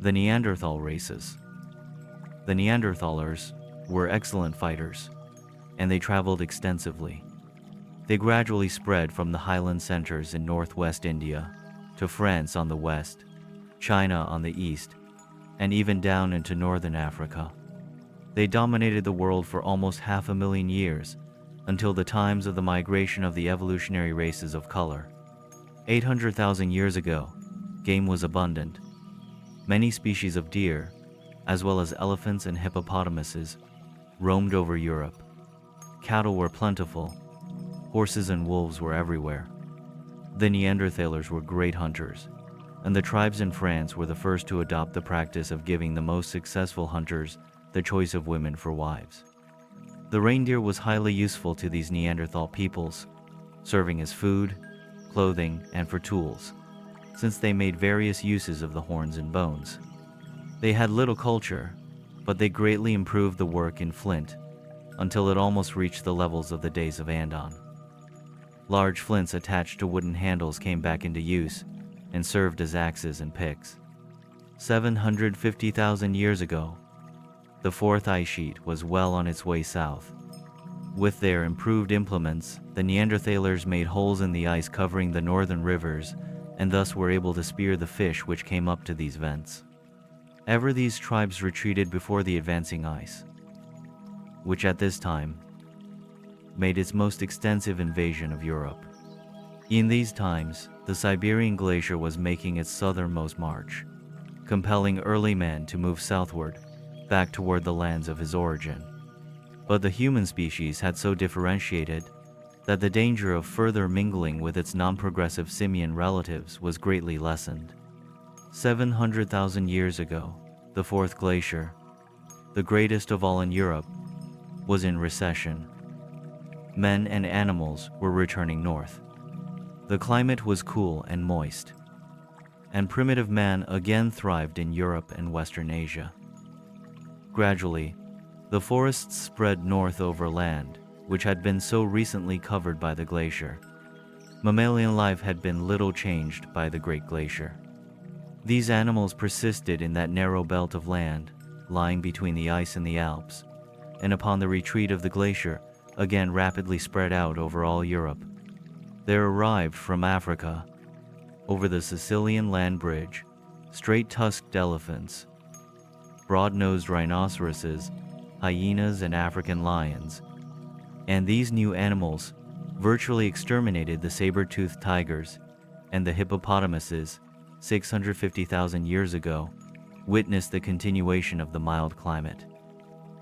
The Neanderthal races. The Neanderthalers were excellent fighters, and they traveled extensively. They gradually spread from the highland centers in northwest India to France on the west, China on the east, and even down into northern Africa. They dominated the world for almost 500,000 years, until the times of the migration of the evolutionary races of color. 800,000 years ago, game was abundant. Many species of deer, as well as elephants and hippopotamuses, roamed over Europe. Cattle were plentiful. Horses and wolves were everywhere. The Neanderthalers were great hunters, and the tribes in France were the first to adopt the practice of giving the most successful hunters the choice of women for wives. The reindeer was highly useful to these Neanderthal peoples, serving as food, clothing, and for tools, since they made various uses of the horns and bones. They had little culture, but they greatly improved the work in flint, until it almost reached the levels of the days of Andon. Large flints attached to wooden handles came back into use and served as axes and picks. 750,000 years ago, the fourth ice sheet was well on its way south. With their improved implements, the Neanderthalers made holes in the ice covering the northern rivers and thus were able to spear the fish which came up to these vents. Ever these tribes retreated before the advancing ice, which at this time made its most extensive invasion of Europe. In these times, the Siberian glacier was making its southernmost march, compelling early man to move southward, back toward the lands of his origin. But the human species had so differentiated that the danger of further mingling with its non-progressive simian relatives was greatly lessened. 700,000 years ago, the fourth glacier, the greatest of all in Europe, was in recession. Men and animals were returning north. The climate was cool and moist, and primitive man again thrived in Europe and Western Asia. Gradually, the forests spread north over land, which had been so recently covered by the glacier. Mammalian life had been little changed by the Great Glacier. These animals persisted in that narrow belt of land, lying between the ice and the Alps, and upon the retreat of the glacier, again rapidly spread out over all Europe. There arrived from Africa, over the Sicilian land bridge, straight-tusked elephants, broad-nosed rhinoceroses, hyenas, and African lions, and these new animals virtually exterminated the saber-toothed tigers, and the hippopotamuses, 650,000 years ago, witnessed the continuation of the mild climate.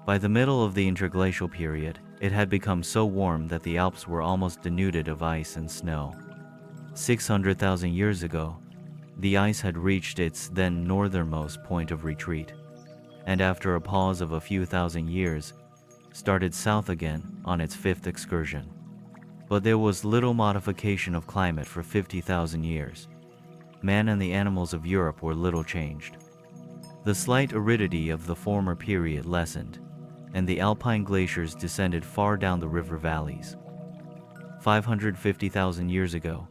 By the middle of the interglacial period, it had become so warm that the Alps were almost denuded of ice and snow. 600,000 years ago, the ice had reached its then northernmost point of retreat, and after a pause of a few thousand years, started south again on its fifth excursion. But there was little modification of climate for 50,000 years. Man and the animals of Europe were little changed. The slight aridity of the former period lessened, and the alpine glaciers descended far down the river valleys. 550,000 years ago,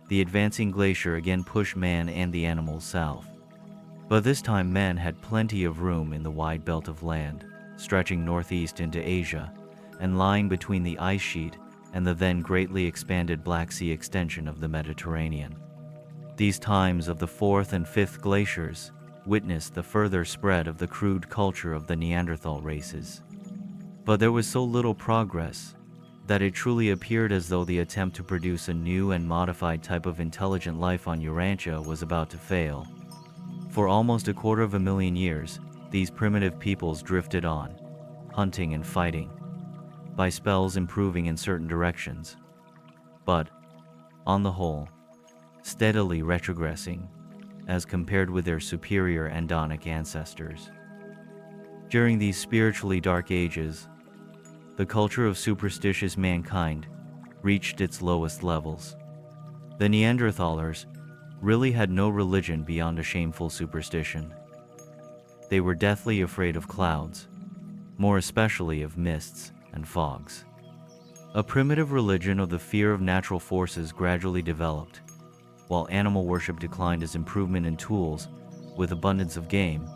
the advancing glacier again pushed man and the animals south. But this time man had plenty of room in the wide belt of land, stretching northeast into Asia, and lying between the ice sheet and the then greatly expanded Black Sea extension of the Mediterranean. These times of the fourth and fifth glaciers witnessed the further spread of the crude culture of the Neanderthal races. But there was so little progress that it truly appeared as though the attempt to produce a new and modified type of intelligent life on Urantia was about to fail. For almost 250,000 years, these primitive peoples drifted on, hunting and fighting, by spells improving in certain directions, but, on the whole, steadily retrogressing as compared with their superior Andonic ancestors. During these spiritually dark ages, the culture of superstitious mankind reached its lowest levels. The Neanderthalers really had no religion beyond a shameful superstition. They were deathly afraid of clouds, more especially of mists and fogs. A primitive religion of the fear of natural forces gradually developed, while animal worship declined as improvement in tools, with abundance of game,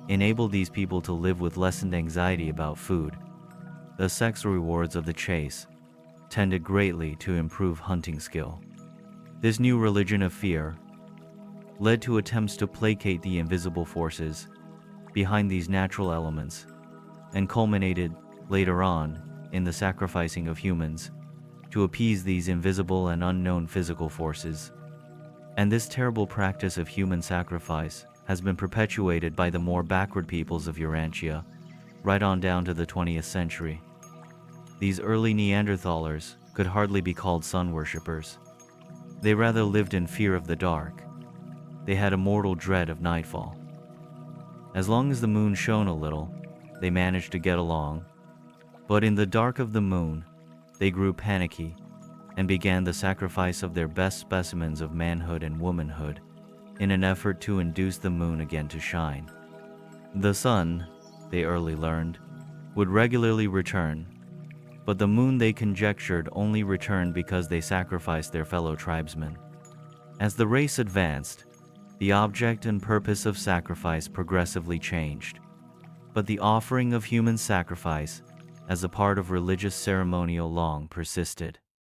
enabled these people to live with lessened anxiety about food. The sex rewards of the chase tended greatly to improve hunting skill. This new religion of fear led to attempts to placate the invisible forces behind these natural elements, and culminated, later on, in the sacrificing of humans to appease these invisible and unknown physical forces. And this terrible practice of human sacrifice has been perpetuated by the more backward peoples of Urantia, right on down to the 20th century. These early Neanderthalers could hardly be called sun worshippers. They rather lived in fear of the dark. They had a mortal dread of nightfall. As long as the moon shone a little, they managed to get along, but in the dark of the moon, they grew panicky and began the sacrifice of their best specimens of manhood and womanhood in an effort to induce the moon again to shine. The sun, they early learned, would regularly return, but the moon, they conjectured, only returned because they sacrificed their fellow tribesmen. As the race advanced, the object and purpose of sacrifice progressively changed, but the offering of human sacrifice as a part of religious ceremonial long persisted.